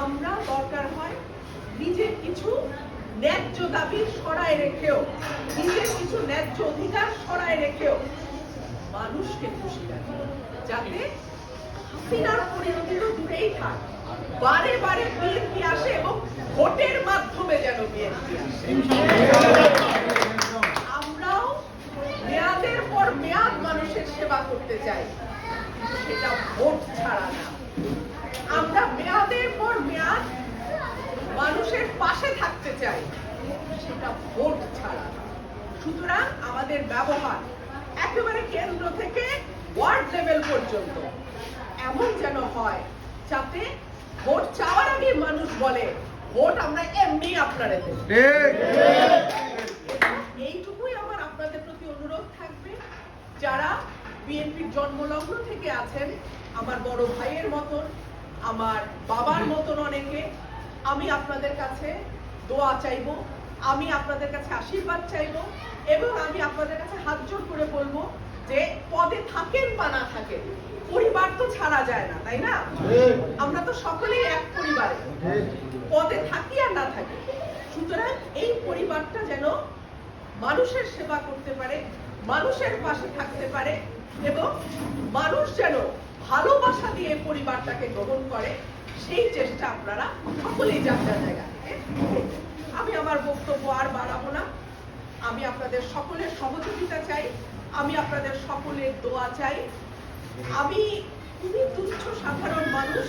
আমরা দরকার হয় নিজের কিছু ন্যায্য দাবি সরায় রেখেও, নিজের কিছু ন্যায্য অধিকার সরায় রেখেও মানুষকে খুশি রাখি, যাতে হাসিনার পরিণতি তো দূরেই থাক, বারে বারে বিএনপি আসে এবং ভোটের মাধ্যমে যেন বিএনপি আসে। আমরাও মেয়াদের পর মেয়াদ মানুষের সেবা করতে চাই, সেটা ভোট ছাড়া না। আমরা মেয়াদের পর মেয়াদ মানুষের পাশে থাকতে চাই, সেটা ভোট ছাড়া না। সুতরাং আমাদের ব্যবহার একেবারে কেন্দ্র থেকে ওয়ার্ড লেভেল পর্যন্ত এমন যেন হয় যাতে ভোট চাওয়ার আগে মানুষ বলে ভোট আমরা এমনি আপনারা দেব। এইটুকুই আমার আপনাদের প্রতি অনুরোধ থাকবে, যারা বিএনপির জন্মলগ্ন থেকে আছেন, আমার বড় ভাইয়ের মতন, আমার বাবার মতন অনেকে, আমি আপনাদের কাছে দোয়া চাইবো, আমি আপনাদের কাছে আশীর্বাদ চাইবো, এবং আমি আপনাদের কাছে হাত জোড় করে বলবো যে পদে থাকেন বা না থাকেন, পরিবার তো ছাড়া যায় না, তাই না? আমরা তো সকলেই এক পরিবারে, পদে থাকি আর না থাকি। সুতরাং এই পরিবারটা যেন মানুষের সেবা করতে পারে, মানুষের পাশে থাকতে পারে, এবং মানুষ যেন ভালোবাসা দিয়ে পরিবারটাকে গ্রহণ করে, সেই চেষ্টা আপনারা সকলেই যাত্রা জায়গা থেকে। আমি আমার বক্তব্য আর বাড়াবো না। আমি আপনাদের সকলের সহযোগিতা চাই, আমি আপনাদের সকলের দোয়া চাই। আমি খুবই তুচ্ছ সাধারণ মানুষ,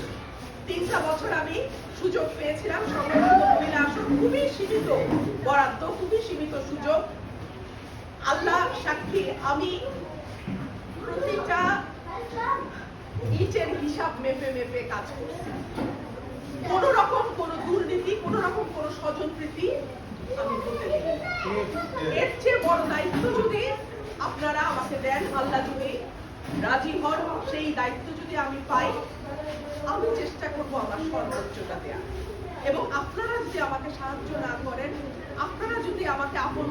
3টা বছর আমি সুযোগ পেয়েছিলাম সংরক্ষিত মহিলা আসন, খুবই সীমিত বরাদ্দ, খুবই সীমিত সুযোগ। আল্লাহ সাক্ষী, আমি প্রতিটা ইটের হিসাব মেপে মেপে কাজ করছি। কোন রকম কোন দুর্নীতি, কোন রকম কোন স্বজনপ্রীতি আমি হতে দিই। এর চেয়ে বড় দায়িত্ব যদি আপনারা আমাকে দেন, আল্লাহ যদি রাজি হন, সেই দায়িত্ব যদি আমি পাই, আমি চেষ্টা করব আমার সর্বোচ্চটা দেওয়া। এবং আপনারা যদি আমাকে সাহায্য না করেন, আপনারা যদি আমাকে আপন